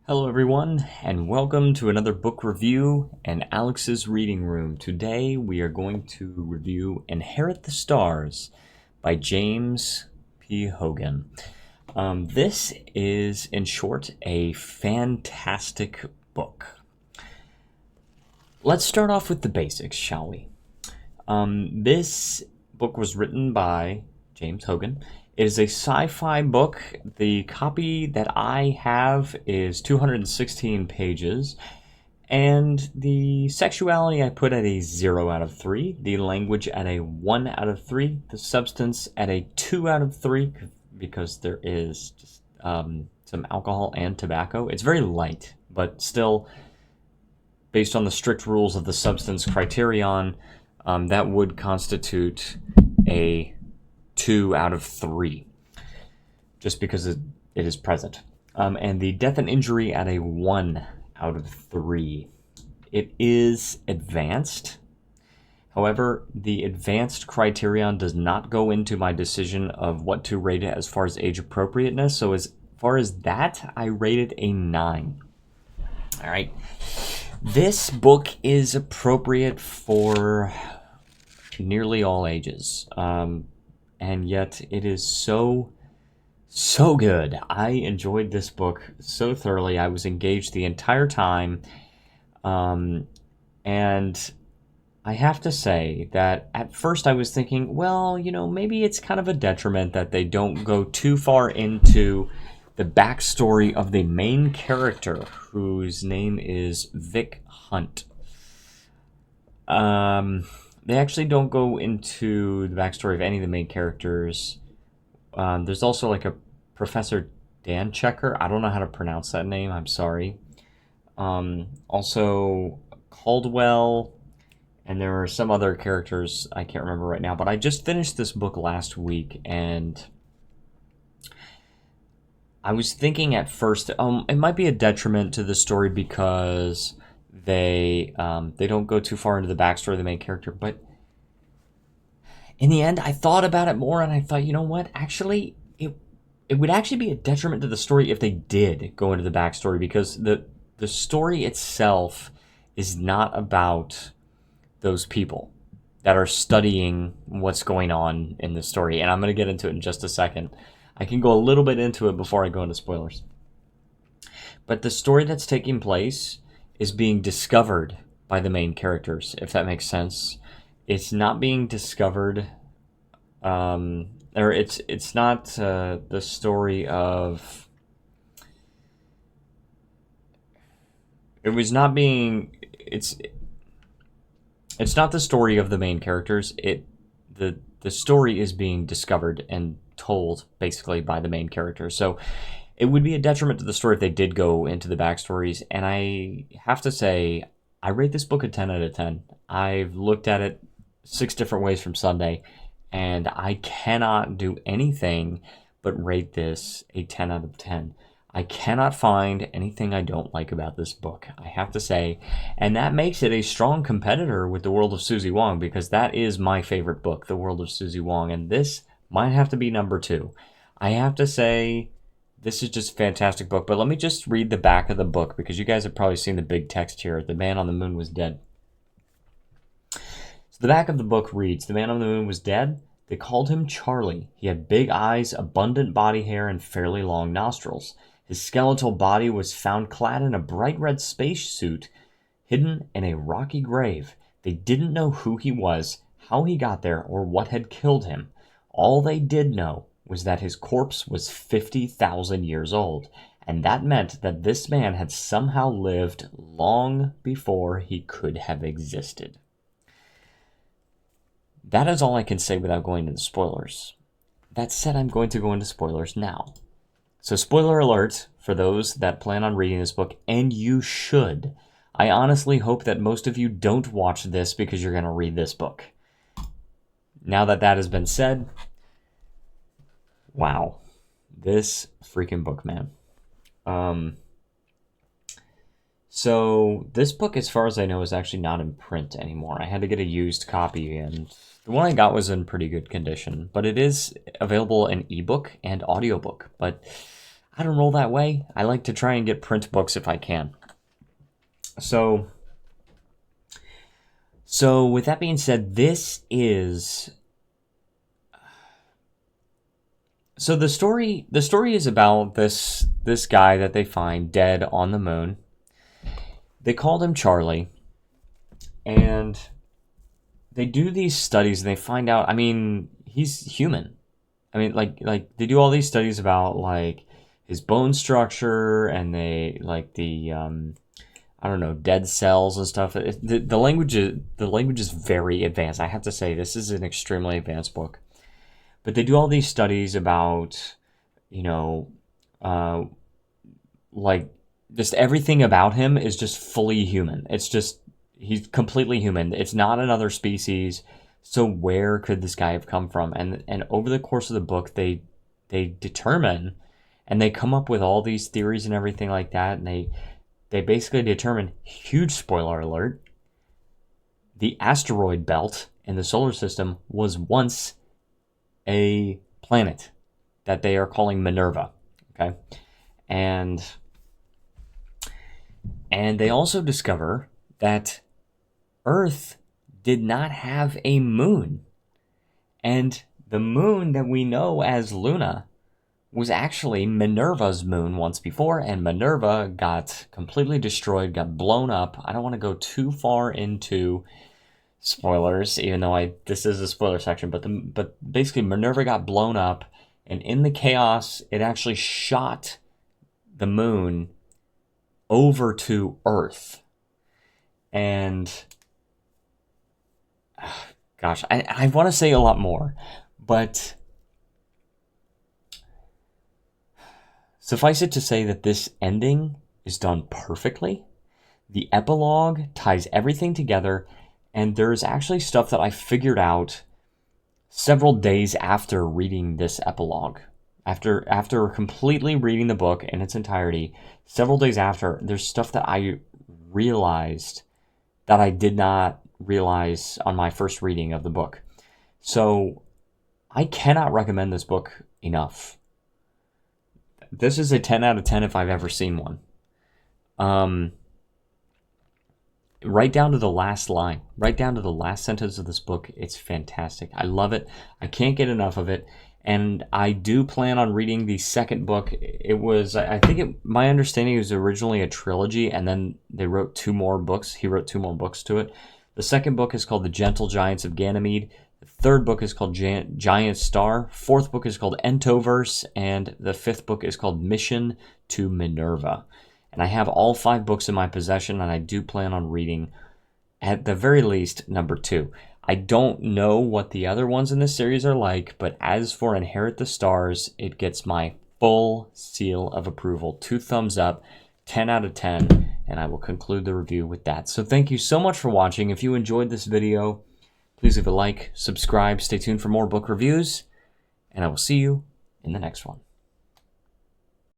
Hello everyone, and welcome to another book review in Alex's Reading Room. Today we are going to review Inherit the Stars by James P. Hogan. This is, in short, a fantastic book. Let's start off with the basics, shall we? This book was written by James Hogan. It is a sci-fi book. The copy that I have is 216 pages, and the sexuality I put at a 0 out of 3, the language at a 1 out of 3, the substance at a 2 out of 3, because there is just some alcohol and tobacco. It's very light, but still, based on the strict rules of the substance criterion, that would constitute a 2 out of 3, just because it is present. And the death and injury at a 1 out of 3. It is advanced. However, the advanced criterion does not go into my decision of what to rate it as far as age appropriateness. So as far as that, I rated a 9. All right. This book is appropriate for nearly all ages. And yet it is so good. I enjoyed this book so thoroughly. I was engaged the entire time. And I have to say that at first I was thinking, well, maybe it's kind of a detriment that they don't go too far into the backstory of the main character, whose name is Vic Hunt. They actually don't go into the backstory of any of the main characters. There's also like a Professor Dan Checker. I don't know how to pronounce that name. I'm sorry. Also Caldwell, and there are some other characters I can't remember right now. But I just finished this book last week, and I was thinking at first it might be a detriment to the story because they don't go too far into the backstory of the main character, but in the end, I thought about it more, and I thought, you know what? Actually, it would actually be a detriment to the story if they did go into the backstory, because the story itself is not about those people that are studying what's going on in the story, and I'm going to get into it in just a second. I can go a little bit into it before I go into spoilers. But the story that's taking place is being discovered by the main characters, if that makes sense. It's not being discovered, or it's not the story of. It was not being. It's not the story of the main characters. The story is being discovered and told basically by the main character. So it would be a detriment to the story if they did go into the backstories. And I have to say, I rate this book a 10 out of 10. I've looked at it 6 different ways from Sunday, and I cannot do anything but rate this a 10 out of 10. I cannot find anything I don't like about this book, I have to say, and that makes it a strong competitor with The World of Susie Wong, because that is my favorite book, The World of Susie Wong, and this might have to be number 2. I have to say, this is just a fantastic book, but let me just read the back of the book, because you guys have probably seen the big text here. The man on the moon was dead. So the back of the book reads, the man on the moon was dead. They called him Charlie. He had big eyes, abundant body hair, and fairly long nostrils. His skeletal body was found clad in a bright red spacesuit, hidden in a rocky grave. They didn't know who he was, how he got there, or what had killed him. All they did know was that his corpse was 50,000 years old, and that meant that this man had somehow lived long before he could have existed. That is all I can say without going into spoilers. That said, I'm going to go into spoilers now. So spoiler alert for those that plan on reading this book, and you should. I honestly hope that most of you don't watch this because you're going to read this book. Now that that has been said, wow, this freaking book, man. So this book, as far as I know, is actually not in print anymore. I had to get a used copy, and the one I got was in pretty good condition. But it is available in ebook and audiobook. But I don't roll that way. I like to try and get print books if I can. So with that being said, this is... So the story is about this guy that they find dead on the moon. They called him Charlie. And they do these studies and they find out, I mean, he's human. I mean, like they do all these studies about like his bone structure and they like the I don't know, dead cells and stuff. The language is very advanced. I have to say this is an extremely advanced book. But they do all these studies about, you know, like just everything about him is just fully human. It's just he's completely human. It's not another species. So where could this guy have come from? And over the course of the book, they determine, and they come up with all these theories and everything like that, and they basically determine, huge spoiler alert, the asteroid belt in the solar system was once a planet that they are calling Minerva. Okay, and they also discover that Earth did not have a moon. And the moon that we know as Luna was actually Minerva's moon once before, and Minerva got completely destroyed, got blown up. I don't want to go too far into spoilers, even though this is a spoiler section, but basically Minerva got blown up, and in the chaos, it actually shot the moon over to Earth. And gosh, I want to say a lot more, but suffice it to say that this ending is done perfectly. The epilogue ties everything together, and there's actually stuff that I figured out several days after reading this epilogue. After completely reading the book in its entirety, several days after, there's stuff that I realized that I did not realize on my first reading of the book. So I cannot recommend this book enough. This is a 10 out of 10 if I've ever seen one. Right down to the last line, right down to the last sentence of this book, it's fantastic. I love it. I can't get enough of it. And I do plan on reading the second book. It was, my understanding, it was originally a trilogy, and then they wrote 2 more books. He wrote 2 more books to it. The second book is called The Gentle Giants of Ganymede. The third book is called Giant Star. 4th book is called Entoverse. And the 5th book is called Mission to Minerva. And I have all 5 books in my possession, and I do plan on reading, at the very least, number 2. I don't know what the other ones in this series are like, but as for Inherit the Stars, it gets my full seal of approval. 2 thumbs up, 10 out of 10, and I will conclude the review with that. So thank you so much for watching. If you enjoyed this video, please leave a like, subscribe, stay tuned for more book reviews, and I will see you in the next one.